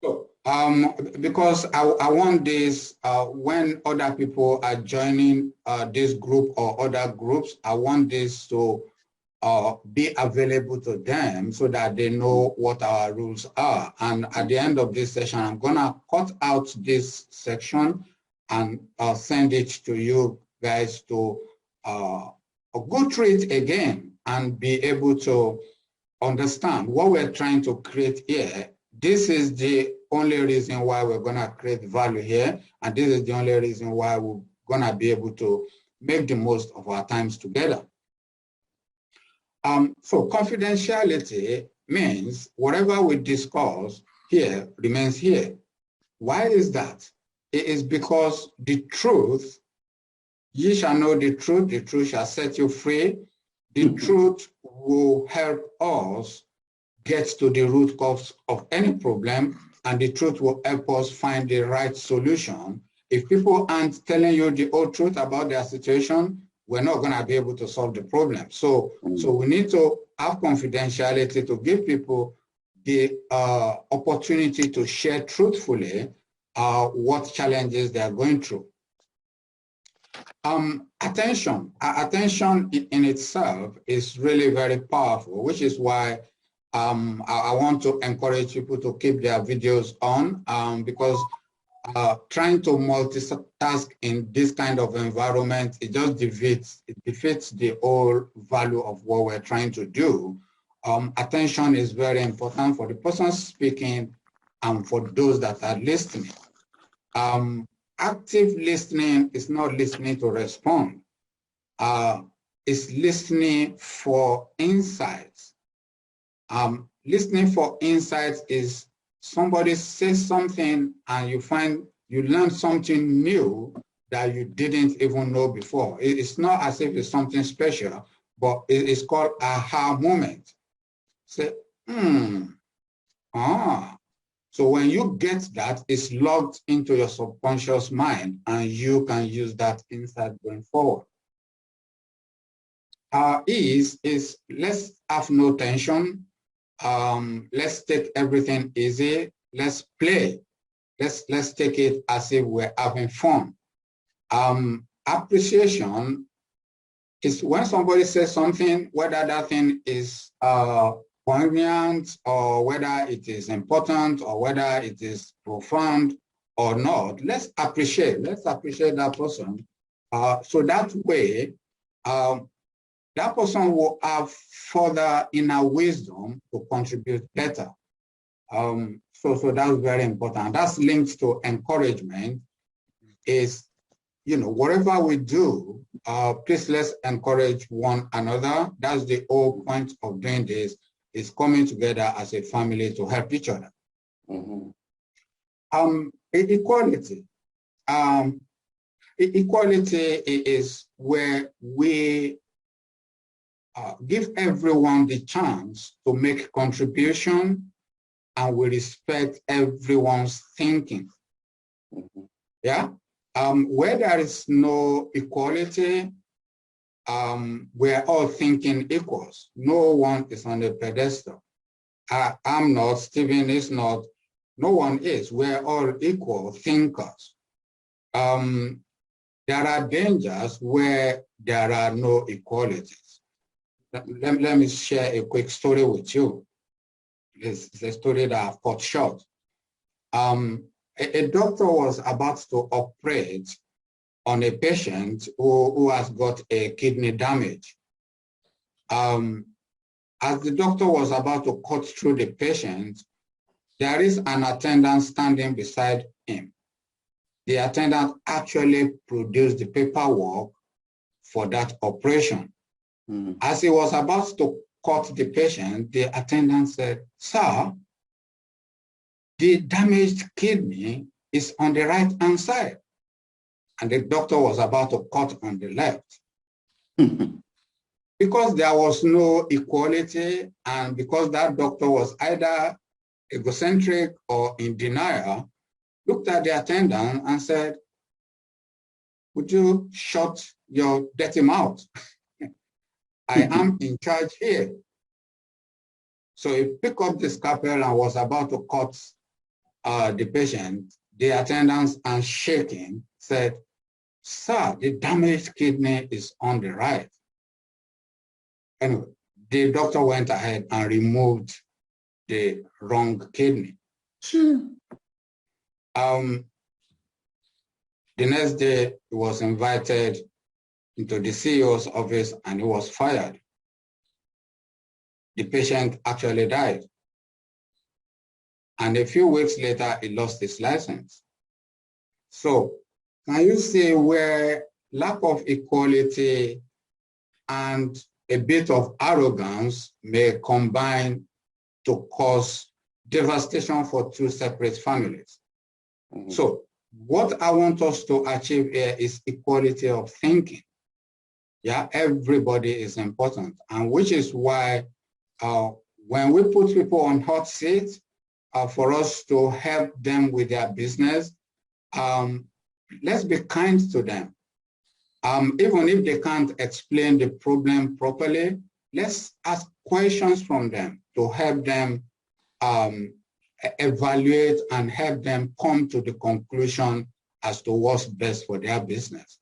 So, because I want this, when other people are joining this group or other groups, I want this to be available to them so that they know what our rules are. And at the end of this session, I'm gonna cut out this section and send it to you guys to go through it again and be able to understand what we're trying to create here. This is the only reason why we're gonna create value here, and this is the only reason why we're gonna be able to make the most of our times together. So confidentiality means whatever we discuss here remains here. Why is that? It is because the truth, ye shall know the truth shall set you free. The truth will help us get to the root cause of any problem, and the truth will help us find the right solution. If people aren't telling you the whole truth about their situation, we're not going to be able to solve the problem. So we need to have confidentiality to give people the opportunity to share truthfully what challenges they are going through. Attention in itself is really very powerful, which is why I want to encourage people to keep their videos on, because trying to multitask in this kind of environment, it just defeats the whole value of what we're trying to do. Attention is very important for the person speaking and for those that are listening. Active listening is not listening to respond. It's listening for insights. Listening for insights is somebody says something and you learn something new that you didn't even know before. It's not as if it's something special, but it's called aha moment. Say, So when you get that, it's logged into your subconscious mind and you can use that insight going forward. Ease is let's have no tension. Let's take everything easy. Let's play. Let's take it as if we're having fun. Appreciation is when somebody says something, whether that thing is poignant or whether it is important or whether it is profound or not. Let's appreciate that person. So that way, that person will have further inner wisdom to contribute better. So that's very important. That's linked to encouragement. Is, whatever we do, please let's encourage one another. That's the whole point of doing this, is coming together as a family to help each other. Equality. Equality is where we give everyone the chance to make contribution, and we respect everyone's thinking. Yeah. Where there is no equality, we're all thinking equals. No one is on a pedestal. I'm not, Stephen is not, no one is. We're all equal thinkers. There are dangers where there are no equalities. Let me share a quick story with you. It's a story that I've cut short. A doctor was about to operate on a patient who has got a kidney damage. As the doctor was about to cut through the patient, there is an attendant standing beside him. The attendant actually produced the paperwork for that operation. As he was about to cut the patient, the attendant said, "Sir, the damaged kidney is on the right-hand side." And the doctor was about to cut on the left. Because there was no equality, and because that doctor was either egocentric or in denial, looked at the attendant and said, "Would you shut your dirty mouth? I am in charge here." So he picked up the scalpel and was about to cut the patient. The attendants, and shaking, said, "Sir, the damaged kidney is on the right." Anyway, the doctor went ahead and removed the wrong kidney. The next day, he was invited into the CEO's office and he was fired. The patient actually died. And a few weeks later, he lost his license. So can you see where lack of equality and a bit of arrogance may combine to cause devastation for two separate families? Mm-hmm. So what I want us to achieve here is equality of thinking. Yeah, everybody is important. And which is why when we put people on hot seats, for us to help them with their business, let's be kind to them. Even if they can't explain the problem properly, let's ask questions from them to help them evaluate and help them come to the conclusion as to what's best for their business.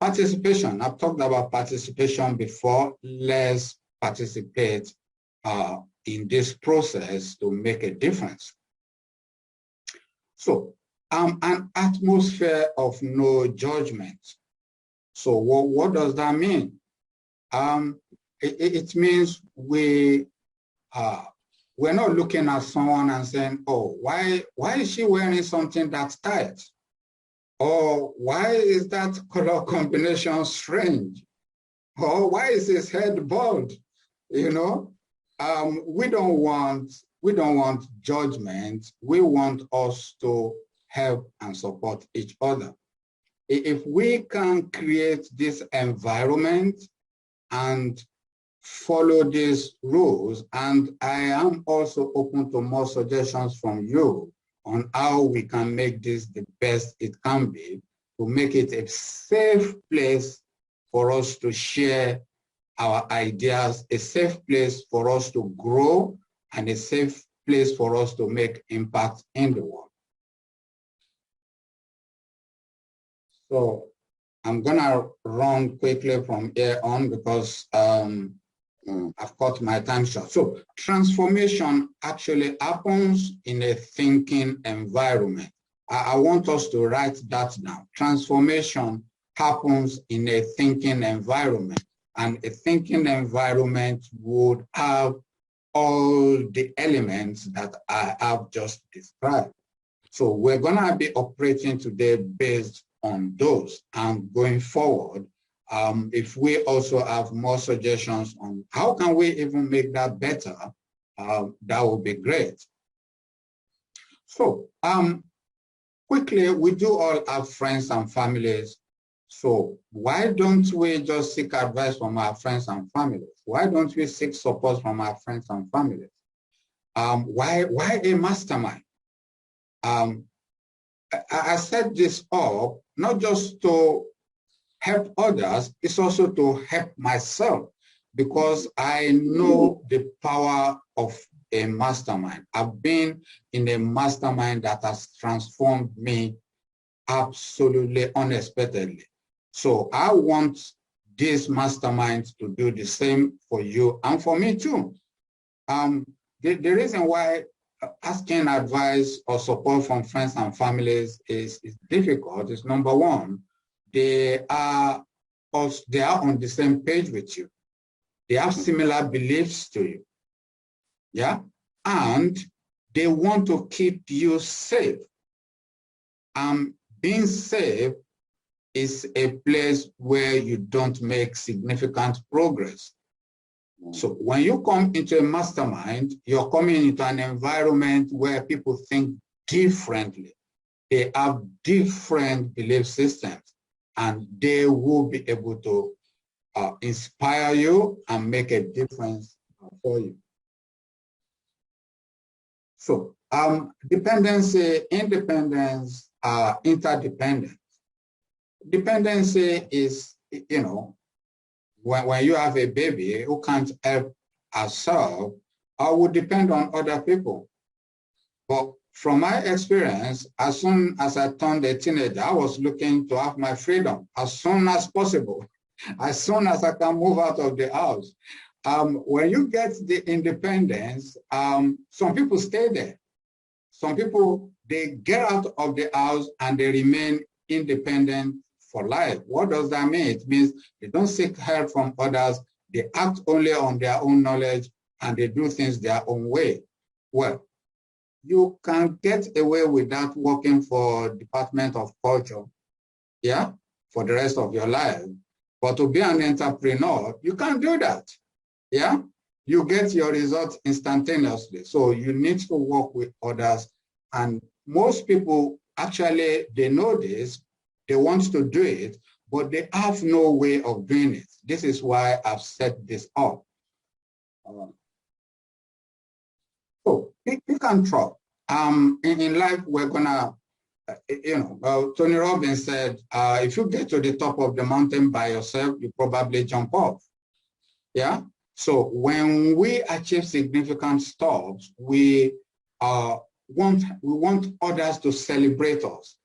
Participation, I've talked about participation before. Let's participate in this process to make a difference. So, an atmosphere of no judgment. So what does that mean? It means we're not looking at someone and saying, "Oh, why is she wearing something that's tight?" Or "Why is that color combination strange?" Or "Why is his head bald?" You know, we don't want judgment. We want us to help and support each other. If we can create this environment and follow these rules, and I am also open to more suggestions from you on how we can make this the best it can be, to make it a safe place for us to share our ideas, a safe place for us to grow, and a safe place for us to make impact in the world. So I'm gonna run quickly from here on because I've cut my time short. So transformation actually happens in a thinking environment. I want us to write that down. Transformation happens in a thinking environment, and a thinking environment would have all the elements that I have just described. So we're gonna be operating today based on those, and going forward, if we also have more suggestions on how can we even make that better, that would be great. So quickly, we do all have friends and families. So why don't we just seek advice from our friends and families? Why don't we seek support from our friends and families? Why a mastermind? I set this up not just to help others, it's also to help myself, because I know the power of a mastermind. I've been in a mastermind that has transformed me absolutely unexpectedly. So I want this mastermind to do the same for you and for me too. The reason why asking advice or support from friends and families is difficult is, number one, they are on the same page with you. They have similar beliefs to you. Yeah. And they want to keep you safe. Being safe is a place where you don't make significant progress. So when you come into a mastermind, you're coming into an environment where people think differently. They have different belief systems, and they will be able to inspire you and make a difference for you. So dependency, independence, interdependence. Dependency is, you know, when you have a baby who can't help herself, would depend on other people. But from my experience, as soon as I turned a teenager, I was looking to have my freedom as soon as possible, as soon as I can move out of the house. When you get the independence, some people stay there. Some people, they get out of the house and they remain independent for life. What does that mean? It means they don't seek help from others. They act only on their own knowledge and they do things their own way. Well, you can get away with that working for Department of Culture, yeah, for the rest of your life. But to be an entrepreneur, you can't do that, yeah? You get your results instantaneously. So you need to work with others. And most people, actually, they know this, they want to do it, but they have no way of doing it. This is why I've set this up. So pick and drop. In life, we're gonna, Tony Robbins said, if you get to the top of the mountain by yourself, you probably jump off. Yeah. So when we achieve significant stops, we want others to celebrate us.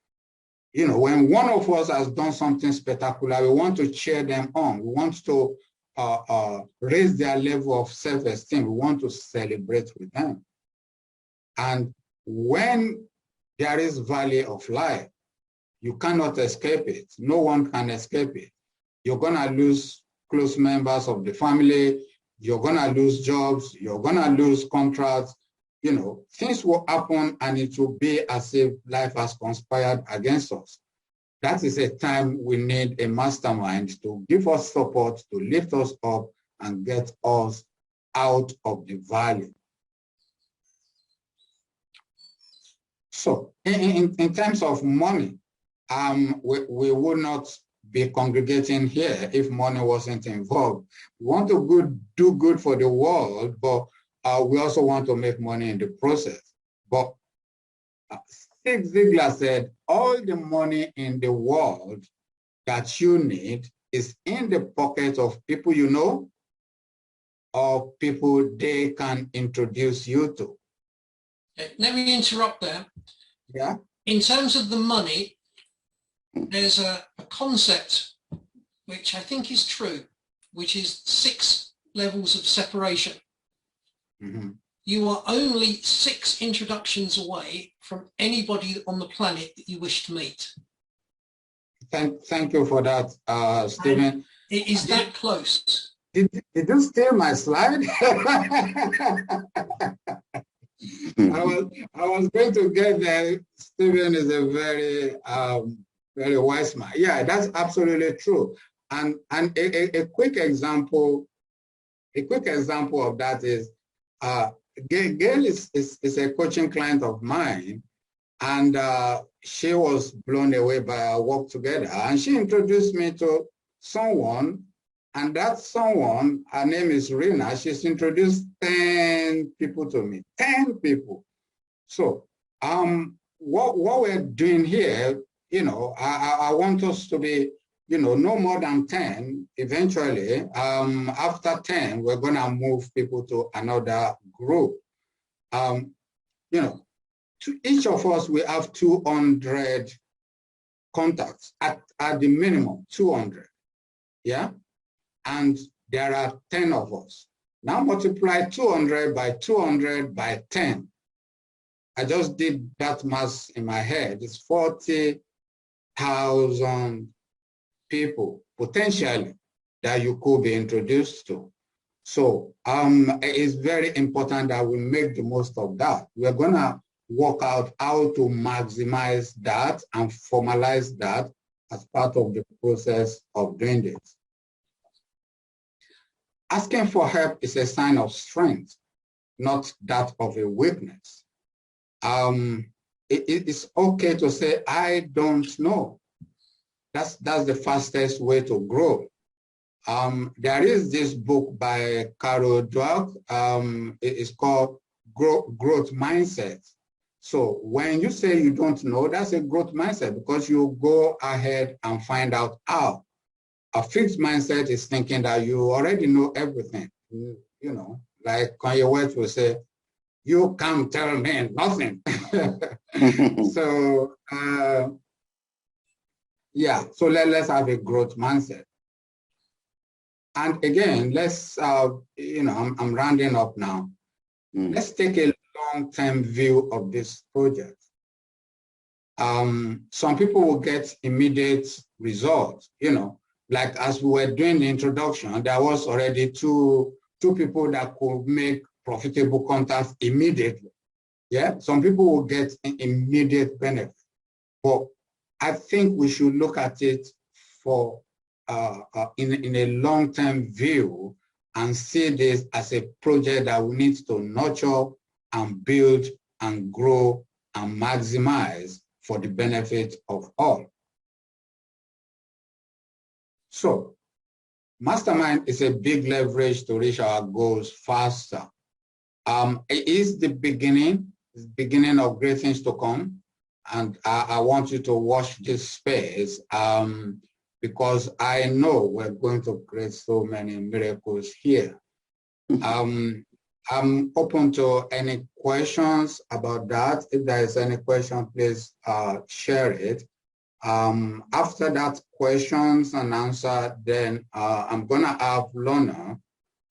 You know, when one of us has done something spectacular, we want to cheer them on. We want to raise their level of self-esteem. We want to celebrate with them. And when there is valley of life, you cannot escape it. No one can escape it. You're gonna lose close members of the family. You're gonna lose jobs. You're gonna lose contracts. You know, things will happen and it will be as if life has conspired against us. That is a time we need a mastermind to give us support, to lift us up and get us out of the valley. So in terms of money, we would not be congregating here if money wasn't involved. We want to do good for the world, but we also want to make money in the process. But Zig Ziglar said, all the money in the world that you need is in the pocket of people you know or people they can introduce you to. Let me interrupt there. Yeah. In terms of the money, there's a concept which I think is true, which is 6 levels of separation. Mm-hmm. You are only 6 introductions away from anybody on the planet that you wish to meet. Thank you for that, Stephen. And it is that close. Did you steal my slide? I was going to get there. Stephen is a very very wise man. Yeah, that's absolutely true. And a quick example of that is Gail is a coaching client of mine, and she was blown away by our work together. And she introduced me to someone, and that someone, her name is Rina. She's introduced 10 people to me, 10 people. So what we're doing here, you know, I want us to be, you know, no more than 10 eventually. After 10, we're going to move people to another group. You know, to each of us, we have 200 contacts at the minimum, 200. Yeah. And there are 10 of us. Now multiply 200 by 10. I just did that math in my head. It's 40,000 people potentially that you could be introduced to. So it's very important that we make the most of that. We're gonna work out how to maximize that and formalize that as part of the process of doing this. Asking for help is a sign of strength, not that of a weakness. It's okay to say, I don't know. That's the fastest way to grow. There is this book by Carol Dweck. It's called Growth Mindset. So when you say you don't know, that's a growth mindset because you go ahead and find out how. A fixed mindset is thinking that you already know everything. You know, like Kanye West will say, you can't tell me nothing. So, yeah, so let's have a growth mindset. And again, let's, I'm rounding up now. Let's take a long-term view of this project. Some people will get immediate results, like as we were doing the introduction, there was already two people that could make profitable contacts immediately. Yeah, some people will get an immediate benefit, but I think we should look at it for in a long-term view and see this as a project that we need to nurture and build and grow and maximize for the benefit of all. So, Mastermind is a big leverage to reach our goals faster. It is the beginning of great things to come. And I want you to watch this space because I know we're going to create so many miracles here. I'm open to any questions about that. If there is any question, please share it. After that questions and answer, then I'm gonna have Lorna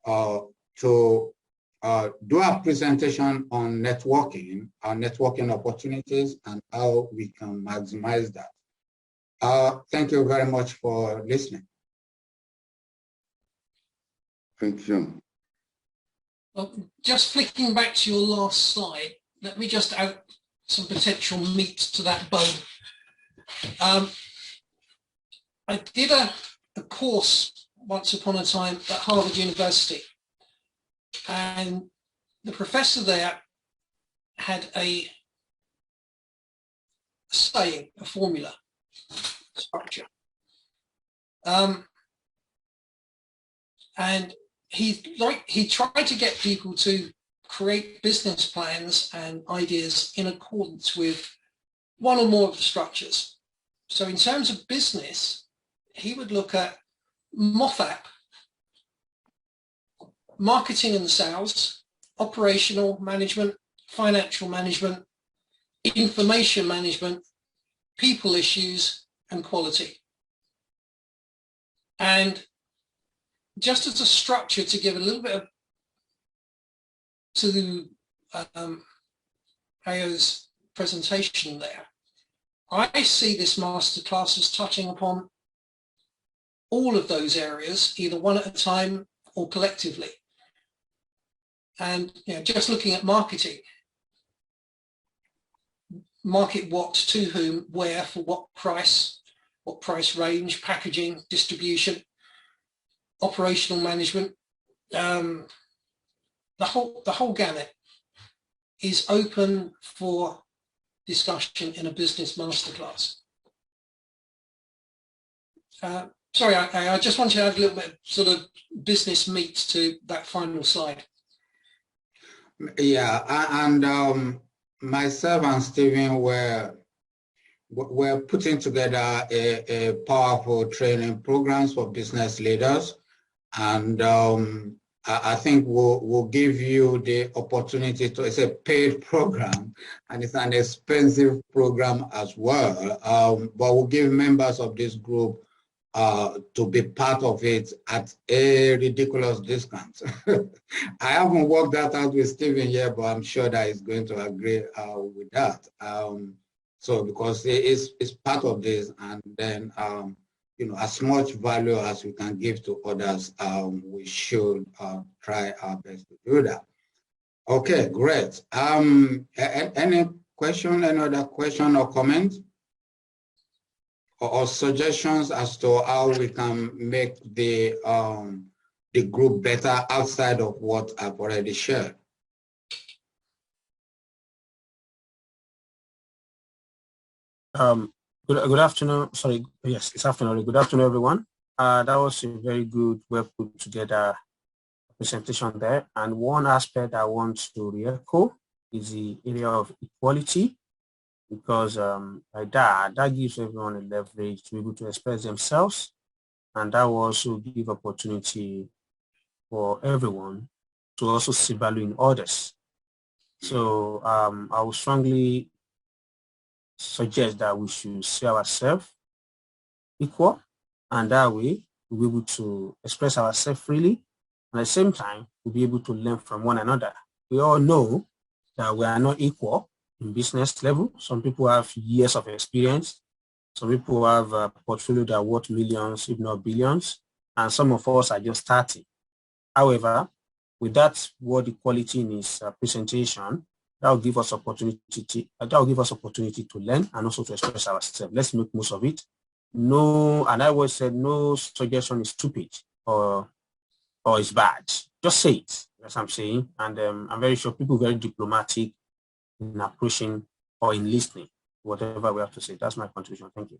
to do a presentation on networking, networking opportunities, and how we can maximize that. Thank you very much for listening. Thank you. Well, just flicking back to your last slide, let me just add some potential meat to that bone. I did a course once upon a time at Harvard University, and the professor there had a saying, a formula, structure. And he tried to get people to create business plans and ideas in accordance with one or more of the structures. So in terms of business, he would look at MOFAP, marketing and sales, operational management, financial management, information management, people issues, and quality. And just as a structure to give a little bit of to Ayo's presentation there, I see this masterclass as touching upon all of those areas, either one at a time or collectively. And just looking at marketing, market what, to whom, where, for what price range, packaging, distribution, operational management, the whole gamut is open for discussion in a business masterclass. Sorry, I just want to add a little bit of sort of business meat to that final slide. Yeah, and myself and Stephen were putting together a powerful training programs for business leaders, and I think we'll give you the opportunity to. It's a paid program, and it's an expensive program as well. But we'll give members of this group to be part of it at a ridiculous discount. I haven't worked that out with Stephen yet, but I'm sure that he's going to agree with that. So because it's part of this, and then as much value as we can give to others, we should try our best to do that. Okay, great. Any question, any other question or comment? Or suggestions as to how we can make the group better outside of what I've already shared. Good afternoon. Sorry, yes, it's afternoon. Good afternoon, everyone. That was a very good, well put together presentation there. And one aspect I want to re-echo is the area of equality, because like that gives everyone a leverage to be able to express themselves, and that will also give opportunity for everyone to also see value in others. So I would strongly suggest that we should see ourselves equal, and that way we'll be able to express ourselves freely, and at the same time we'll be able to learn from one another. We all know that we are not equal in business level. Some people have years of experience. Some people have a portfolio that are worth millions, if not billions, and some of us are just starting. However, with that word equality in his presentation, that will give us opportunity to learn and also to express ourselves. Let's make most of it. No, and I always said no suggestion is stupid or is bad. Just say it. That's what I'm saying. And I'm very sure people are very diplomatic in approaching or in listening, whatever we have to say. That's my contribution. Thank you.